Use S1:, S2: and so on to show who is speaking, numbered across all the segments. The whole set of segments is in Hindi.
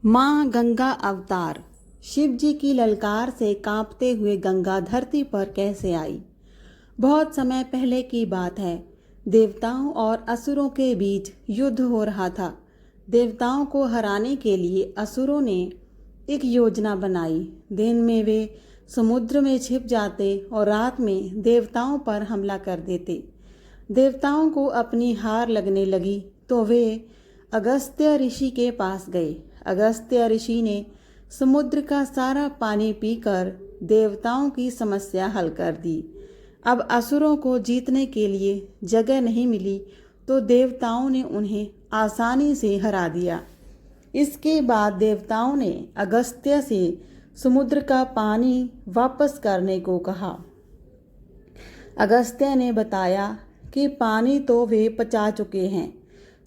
S1: माँ गंगा अवतार। शिव जी की ललकार से कांपते हुए गंगा धरती पर कैसे आई। बहुत समय पहले की बात है। देवताओं और असुरों के बीच युद्ध हो रहा था। देवताओं को हराने के लिए असुरों ने एक योजना बनाई। दिन में वे समुद्र में छिप जाते और रात में देवताओं पर हमला कर देते। देवताओं को अपनी हार लगने लगी तो वे अगस्त्य ऋषि के पास गए। अगस्त्य ऋषि ने समुद्र का सारा पानी पीकर देवताओं की समस्या हल कर दी। अब असुरों को जीतने के लिए जगह नहीं मिली तो देवताओं ने उन्हें आसानी से हरा दिया। इसके बाद देवताओं ने अगस्त्य से समुद्र का पानी वापस करने को कहा। अगस्त्य ने बताया कि पानी तो वे पचा चुके हैं।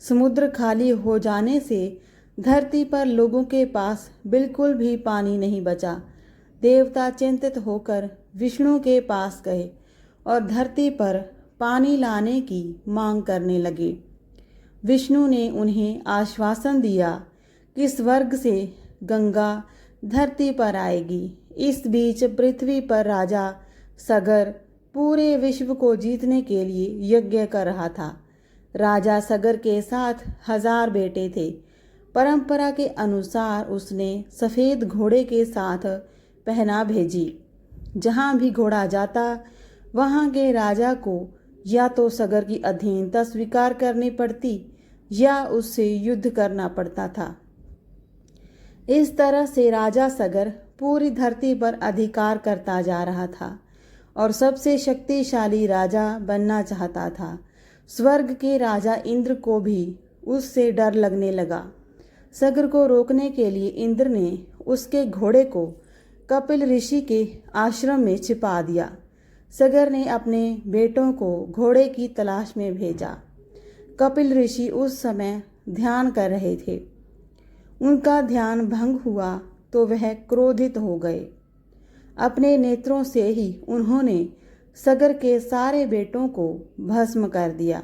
S1: समुद्र खाली हो जाने से धरती पर लोगों के पास बिल्कुल भी पानी नहीं बचा। देवता चिंतित होकर विष्णु के पास गए और धरती पर पानी लाने की मांग करने लगे। विष्णु ने उन्हें आश्वासन दिया कि स्वर्ग से गंगा धरती पर आएगी। इस बीच पृथ्वी पर राजा सगर पूरे विश्व को जीतने के लिए यज्ञ कर रहा था। राजा सगर के साथ 1000 बेटे थे। परंपरा के अनुसार उसने सफ़ेद घोड़े के साथ पहना भेजी। जहाँ भी घोड़ा जाता वहाँ के राजा को या तो सगर की अधीनता स्वीकार करनी पड़ती या उससे युद्ध करना पड़ता था। इस तरह से राजा सगर पूरी धरती पर अधिकार करता जा रहा था और सबसे शक्तिशाली राजा बनना चाहता था। स्वर्ग के राजा इंद्र को भी उससे डर लगने लगा। सगर को रोकने के लिए इंद्र ने उसके घोड़े को कपिल ऋषि के आश्रम में छिपा दिया। सगर ने अपने बेटों को घोड़े की तलाश में भेजा। कपिल ऋषि उस समय ध्यान कर रहे थे। उनका ध्यान भंग हुआ तो वह क्रोधित हो गए। अपने नेत्रों से ही उन्होंने सगर के सारे बेटों को भस्म कर दिया।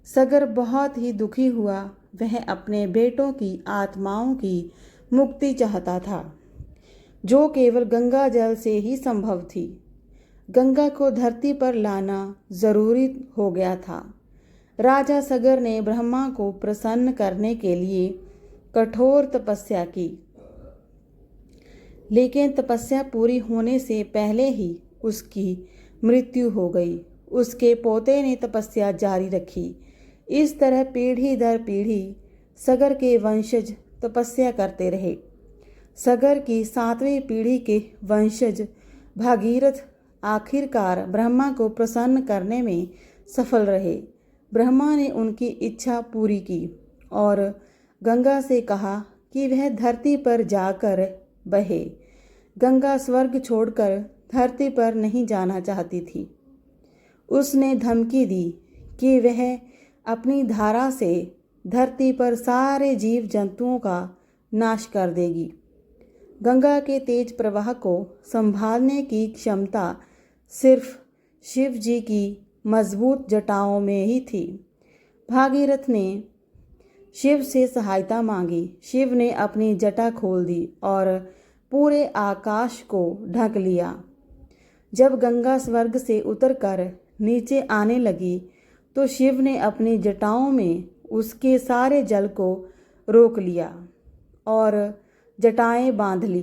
S1: सगर बहुत ही दुखी हुआ। वह अपने बेटों की आत्माओं की मुक्ति चाहता था, जो केवल गंगा जल से ही संभव थी। गंगा को धरती पर लाना जरूरी हो गया था। राजा सगर ने ब्रह्मा को प्रसन्न करने के लिए कठोर तपस्या की, लेकिन तपस्या पूरी होने से पहले ही उसकी मृत्यु हो गई। उसके पोते ने तपस्या जारी रखी। इस तरह पीढ़ी दर पीढ़ी सगर के वंशज तपस्या करते रहे। सगर की 7वीं पीढ़ी के वंशज भागीरथ आखिरकार ब्रह्मा को प्रसन्न करने में सफल रहे। ब्रह्मा ने उनकी इच्छा पूरी की और गंगा से कहा कि वह धरती पर जाकर बहे। गंगा स्वर्ग छोड़कर धरती पर नहीं जाना चाहती थी। उसने धमकी दी कि वह अपनी धारा से धरती पर सारे जीव जंतुओं का नाश कर देगी। गंगा के तेज प्रवाह को संभालने की क्षमता सिर्फ शिव जी की मजबूत जटाओं में ही थी। भागीरथ ने शिव से सहायता मांगी। शिव ने अपनी जटा खोल दी और पूरे आकाश को ढक लिया। जब गंगा स्वर्ग से उतरकर नीचे आने लगी तो शिव ने अपनी जटाओं में उसके सारे जल को रोक लिया और जटाएं बांध ली।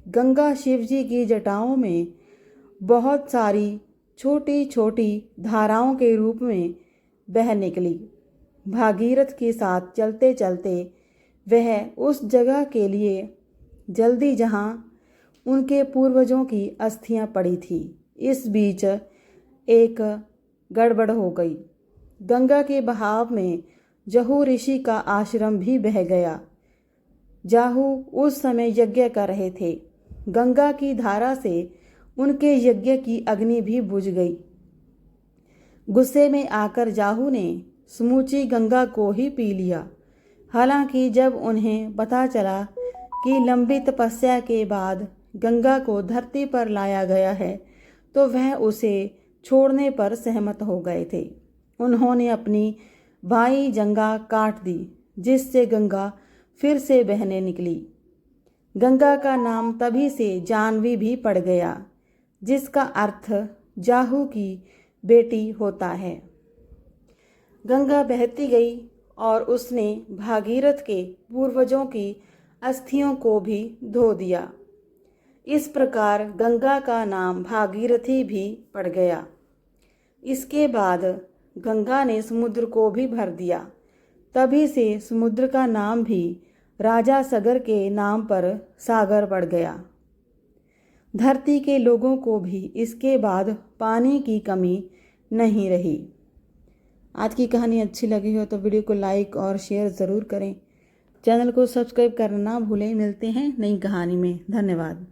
S1: गंगा शिव जी की जटाओं में बहुत सारी छोटी छोटी धाराओं के रूप में बह निकली। भागीरथ के साथ चलते चलते वह उस जगह के लिए जल्दी जहाँ उनके पूर्वजों की अस्थियां पड़ी थी। इस बीच एक गड़बड़ हो गई। गंगा के बहाव में जहू ऋषि का आश्रम भी बह गया। जाहू उस समय यज्ञ कर रहे थे। गंगा की धारा से उनके यज्ञ की अग्नि भी बुझ गई। गुस्से में आकर जाहू ने समूची गंगा को ही पी लिया। हालांकि जब उन्हें पता चला कि लंबी तपस्या के बाद गंगा को धरती पर लाया गया है तो वह उसे छोड़ने पर सहमत हो गए थे। उन्होंने अपनी बाई जंघा काट दी, जिससे गंगा फिर से बहने निकली। गंगा का नाम तभी से जानवी भी पड़ गया, जिसका अर्थ जाहू की बेटी होता है। गंगा बहती गई और उसने भागीरथ के पूर्वजों की अस्थियों को भी धो दिया। इस प्रकार गंगा का नाम भागीरथी भी पड़ गया। इसके बाद गंगा ने समुद्र को भी भर दिया। तभी से समुद्र का नाम भी राजा सगर के नाम पर सागर पड़ गया। धरती के लोगों को भी इसके बाद पानी की कमी नहीं रही। आज की कहानी अच्छी लगी हो तो वीडियो को लाइक और शेयर ज़रूर करें। चैनल को सब्सक्राइब करना ना भूलें। मिलते हैं नई कहानी में। धन्यवाद।